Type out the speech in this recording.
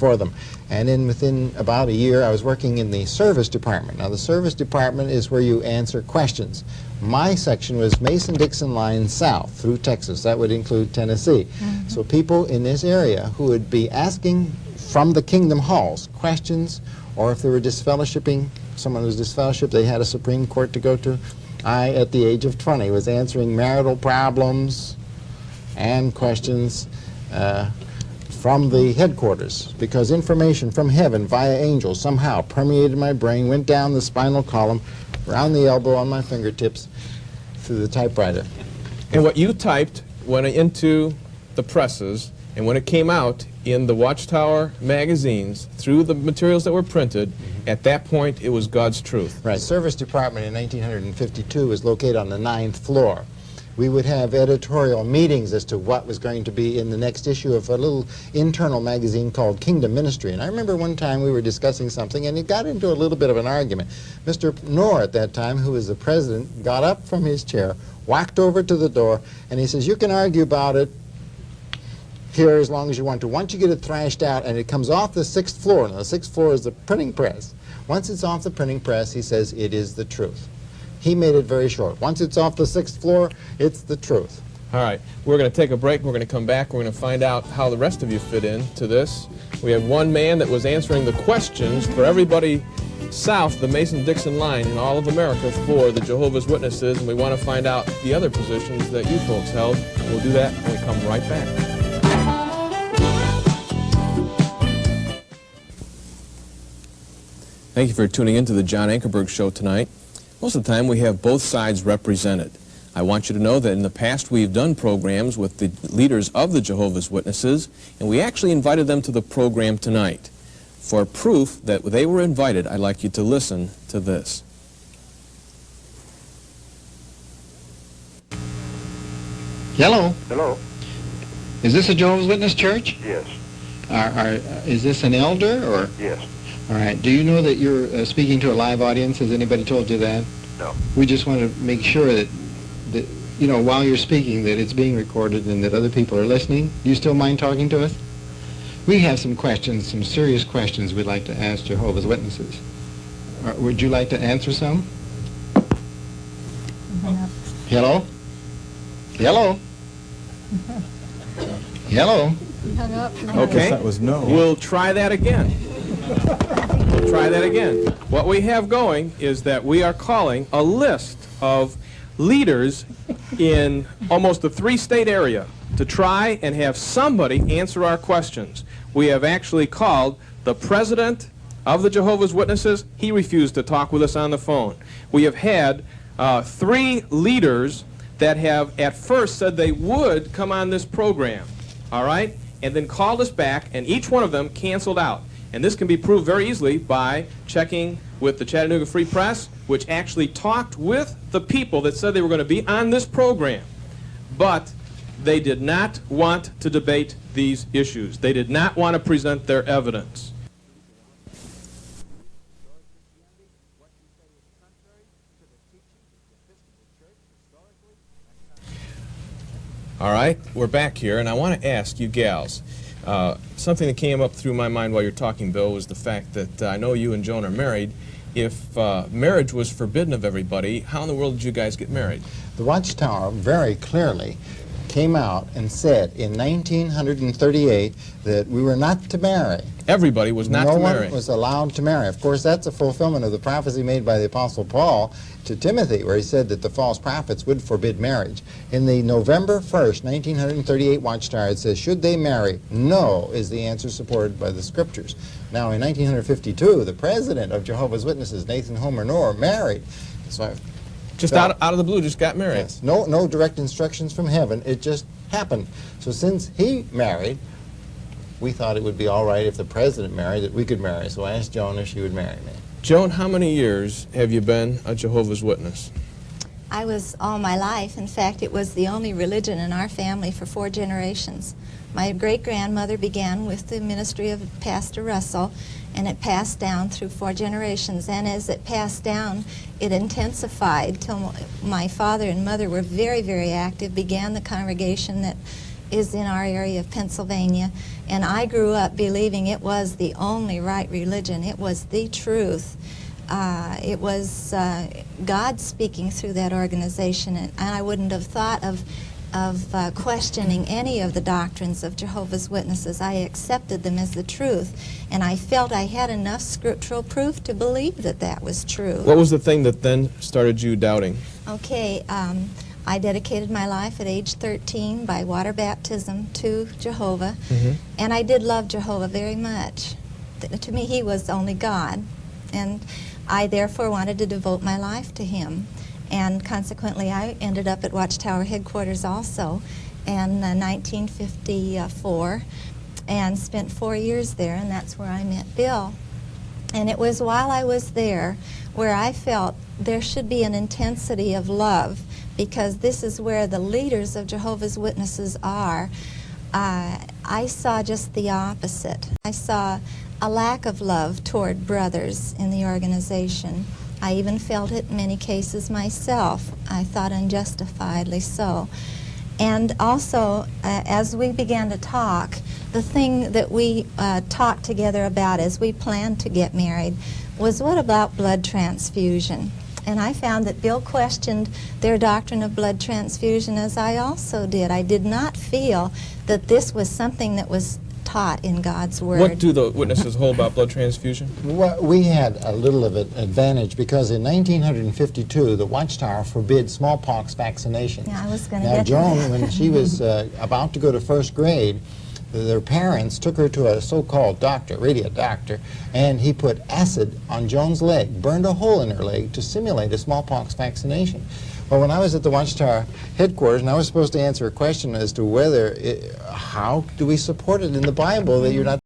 for them. And then within about a year, I was working in the service department. Now, the service department is where you answer questions. My section was Mason-Dixon line south through Texas. That would include Tennessee. So people in this area who would be asking from the kingdom halls questions, or if they were disfellowshipping, someone was disfellowshipped, they had a Supreme Court to go to. I, at the age of 20, was answering marital problems and questions from the headquarters, because information from heaven via angels somehow permeated my brain, went down the spinal column, around the elbow on my fingertips, through the typewriter. And what you typed went into the presses, and when it came out in the Watchtower magazines, through the materials that were printed, at that point it was God's truth. Right. Service department in 1952 was located on the 9th floor. We would have editorial meetings as to what was going to be in the next issue of a little internal magazine called Kingdom Ministry. And I remember one time we were discussing something, and it got into a little bit of an argument. Mr. Knorr at that time, who was the president, got up from his chair, walked over to the door, and he says, "You can argue about it here as long as you want to. Once you get it thrashed out and it comes off the 6th floor," now the 6th floor is the printing press. Once it's off the printing press, he says, it is the truth. He made it very short. Once it's off the 6th floor, it's the truth. All right, we're going to take a break. We're going to come back. We're going to find out how the rest of you fit into this. We have one man that was answering the questions for everybody south the Mason-Dixon line in all of America for the Jehovah's Witnesses, and we want to find out the other positions that you folks held. We'll do that when we come right back. Thank you for tuning in to the John Ankerberg Show tonight. Most of the time we have both sides represented. I want you to know that in the past we've done programs with the leaders of the Jehovah's Witnesses, and we actually invited them to the program tonight. For proof that they were invited, I'd like you to listen to this. Hello. Hello. Is this a Jehovah's Witness church? Yes. Is this an elder, or? Yes. All right. Do you know that you're speaking to a live audience? Has anybody told you that? No. We just want to make sure that, you know, while you're speaking, that it's being recorded and that other people are listening. Do you still mind talking to us? We have some questions, some serious questions we'd like to ask Jehovah's Witnesses. Would you like to answer some? Hello? Hello? Hello? Okay. That was no. We'll try that again. We'll try that again. What we have going is that we are calling a list of leaders in almost the 3-state area to try and have somebody answer our questions. We have actually called the president of the Jehovah's Witnesses. He refused to talk with us on the phone. We have had 3 leaders that have at first said they would come on this program, all right, and then called us back, and each one of them canceled out. And this can be proved very easily by checking with the Chattanooga Free Press, which actually talked with the people that said they were going to be on this program. But they did not want to debate these issues. They did not want to present their evidence. All right, we're back here, and I want to ask you gals, something that came up through my mind while you're talking, Bill, was the fact that I know you and Joan are married. If marriage was forbidden of everybody, how in the world did you guys get married? The Watchtower very clearly came out and said in 1938 that we were not to marry. Everybody was not to marry. No one was allowed to marry. Of course, that's a fulfillment of the prophecy made by the Apostle Paul to Timothy, where he said that the false prophets would forbid marriage. In the November 1st, 1938 Watchtower, it says, should they marry? No is the answer supported by the Scriptures. Now, in 1952, the president of Jehovah's Witnesses, Nathan Homer Knorr, married. So just out of the blue, just got married. Yes. No direct instructions from heaven. It just happened. So since he married, we thought it would be all right if the president married, that we could marry. So I asked Joan if she would marry me. Joan, how many years have you been a Jehovah's Witness? I was all my life. In fact, it was the only religion in our family for 4 generations. My great-grandmother began with the ministry of Pastor Russell, and it passed down through 4 generations. And as it passed down, it intensified till my father and mother were very, very active, began the congregation that is in our area of Pennsylvania, and I grew up believing it was the only right religion. It was the truth. It was God speaking through that organization, and I wouldn't have thought of questioning any of the doctrines of Jehovah's Witnesses. I accepted them as the truth, and I felt I had enough scriptural proof to believe that that was true. What was the thing that then started you doubting? Okay, I dedicated my life at age 13 by water baptism to Jehovah, and I did love Jehovah very much. To me, he was only God, and I therefore wanted to devote my life to him. And consequently, I ended up at Watchtower headquarters also in 1954 and spent 4 years there, and that's where I met Bill. And it was while I was there where I felt there should be an intensity of love, because this is where the leaders of Jehovah's Witnesses are. I saw just the opposite. I saw a lack of love toward brothers in the organization. I even felt it in many cases myself. I thought unjustifiedly so. And also, as we began to talk, the thing that we talked together about as we planned to get married was, what about blood transfusion? And I found that Bill questioned their doctrine of blood transfusion, as I also did. I did not feel that this was something that was taught in God's Word. What do the witnesses hold about blood transfusion? Well, we had a little of an advantage because in 1952 the Watchtower forbid smallpox vaccinations. Yeah, I was going to Now get Joan, to that. when she was about to go to first grade, their parents took her to a so-called doctor, really a doctor, and he put acid on Joan's leg, burned a hole in her leg to simulate a smallpox vaccination. Well, when I was at the Watchtower headquarters, and I was supposed to answer a question as to whether, how do we support it in the Bible that you're not